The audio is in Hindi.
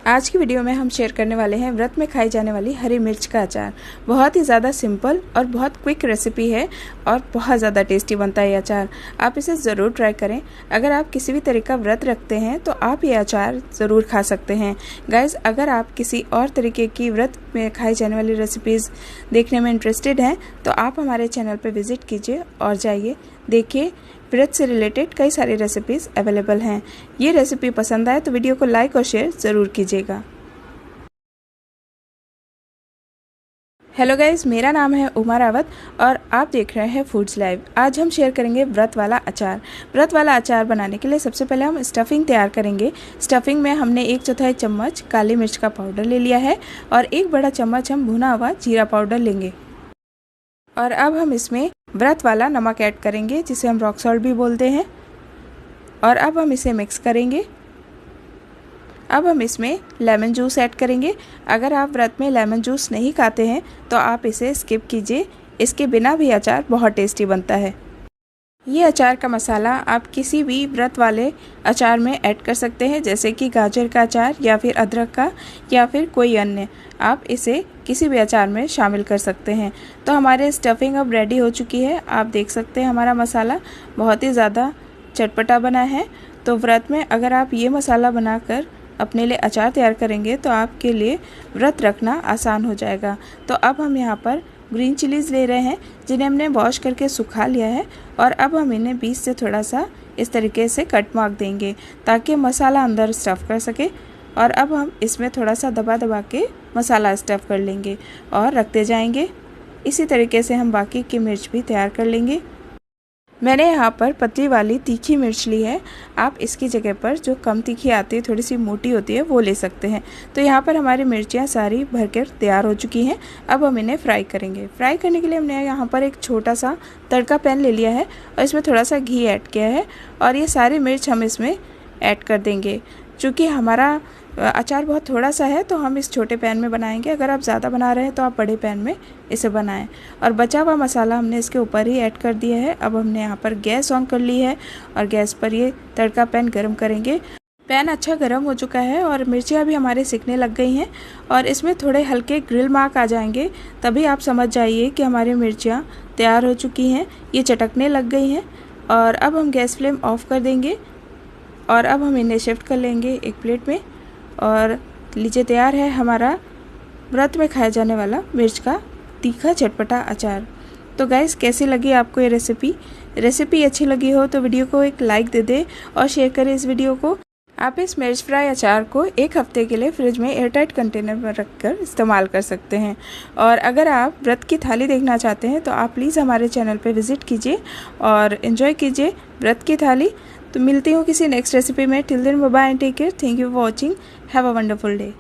आज की वीडियो में हम शेयर करने वाले हैं व्रत में खाई जाने वाली हरी मिर्च का अचार। बहुत ही ज़्यादा सिंपल और बहुत क्विक रेसिपी है और बहुत ज़्यादा टेस्टी बनता है ये अचार। आप इसे ज़रूर ट्राई करें। अगर आप किसी भी तरह का व्रत रखते हैं तो आप ये अचार ज़रूर खा सकते हैं। गाइस, अगर आप किसी और तरीके की व्रत में खाई जाने वाली रेसिपीज़ देखने में इंटरेस्टेड हैं तो आप हमारे चैनल पर विज़िट कीजिए और जाइए, देखिए व्रत से रिलेटेड कई सारी रेसिपीज़ अवेलेबल हैं। ये रेसिपी पसंद आए तो वीडियो को लाइक और शेयर ज़रूर कीजिएगा। हेलो गाइस, मेरा नाम है उमा रावत और आप देख रहे हैं फूड्स लाइव। आज हम शेयर करेंगे व्रत वाला अचार। व्रत वाला अचार बनाने के लिए सबसे पहले हम स्टफिंग तैयार करेंगे। स्टफिंग में हमने 1/4 चम्मच काली मिर्च का पाउडर ले लिया है और 1 बड़ा चम्मच हम भुना हुआ जीरा पाउडर लेंगे। और अब हम इसमें व्रत वाला नमक ऐड करेंगे, जिसे हम रॉक सॉल्ट भी बोलते हैं। और अब हम इसे मिक्स करेंगे। अब हम इसमें लेमन जूस ऐड करेंगे। अगर आप व्रत में लेमन जूस नहीं खाते हैं तो आप इसे स्किप कीजिए। इसके बिना भी अचार बहुत टेस्टी बनता है। ये अचार का मसाला आप किसी भी व्रत वाले अचार में ऐड कर सकते हैं, जैसे कि गाजर का अचार या फिर अदरक का या फिर कोई अन्य। आप इसे किसी भी अचार में शामिल कर सकते हैं। तो हमारे स्टफिंग अब रेडी हो चुकी है। आप देख सकते हैं हमारा मसाला बहुत ही ज़्यादा चटपटा बना है। तो व्रत में अगर आप ये मसाला बनाकर अपने लिए अचार तैयार करेंगे तो आपके लिए व्रत रखना आसान हो जाएगा। तो अब हम यहाँ पर ग्रीन चिलीज़ ले रहे हैं, जिन्हें हमने वॉश करके सुखा लिया है। और अब हम इन्हें बीच से थोड़ा सा इस तरीके से कट मार्क देंगे ताकि मसाला अंदर स्टफ़ कर सके। और अब हम इसमें थोड़ा सा दबा दबा के मसाला स्टफ़ कर लेंगे और रखते जाएंगे। इसी तरीके से हम बाकी की मिर्च भी तैयार कर लेंगे। मैंने यहाँ पर पतली वाली तीखी मिर्च ली है। आप इसकी जगह पर जो कम तीखी आती है, थोड़ी सी मोटी होती है, वो ले सकते हैं। तो यहाँ पर हमारी मिर्चियाँ सारी भरकर तैयार हो चुकी हैं। अब हम इन्हें फ्राई करेंगे। फ्राई करने के लिए हमने यहाँ पर एक छोटा सा तड़का पैन ले लिया है और इसमें थोड़ा सा घी ऐड किया है और ये सारी मिर्च हम इसमें ऐड कर देंगे। चूँकि हमारा अचार बहुत थोड़ा सा है तो हम इस छोटे पैन में बनाएंगे। अगर आप ज़्यादा बना रहे हैं तो आप बड़े पैन में इसे बनाएं। और बचा हुआ मसाला हमने इसके ऊपर ही ऐड कर दिया है। अब हमने यहाँ पर गैस ऑन कर ली है और गैस पर ये तड़का पैन गरम करेंगे। पैन अच्छा गरम हो चुका है और मिर्चियाँ भी हमारे सिकने लग गई हैं और इसमें थोड़े हल्के ग्रिल मार्क आ जाएंगे। तभी आप समझ जाइए कि हमारी मिर्चियाँ तैयार हो चुकी हैं, ये चटकने लग गई हैं। और अब हम गैस फ्लेम ऑफ कर देंगे और अब हम इन्हें शिफ्ट कर लेंगे एक प्लेट में। और लीजिए, तैयार है हमारा व्रत में खाया जाने वाला मिर्च का तीखा चटपटा अचार। तो गाइस, कैसी लगी आपको ये रेसिपी अच्छी लगी हो तो वीडियो को एक लाइक दे दे और शेयर करें इस वीडियो को। आप इस मिर्च फ्राई अचार को 1 हफ्ते के लिए फ्रिज में एयरटाइट कंटेनर में रखकर इस्तेमाल कर सकते हैं। और अगर आप व्रत की थाली देखना चाहते हैं तो आप प्लीज़ हमारे चैनल पर विज़िट कीजिए और एंजॉय कीजिए व्रत की थाली। तो मिलती हूँ किसी नेक्स्ट रेसिपी में। Till then bye bye and take care. Thank you for watching. Have a wonderful day.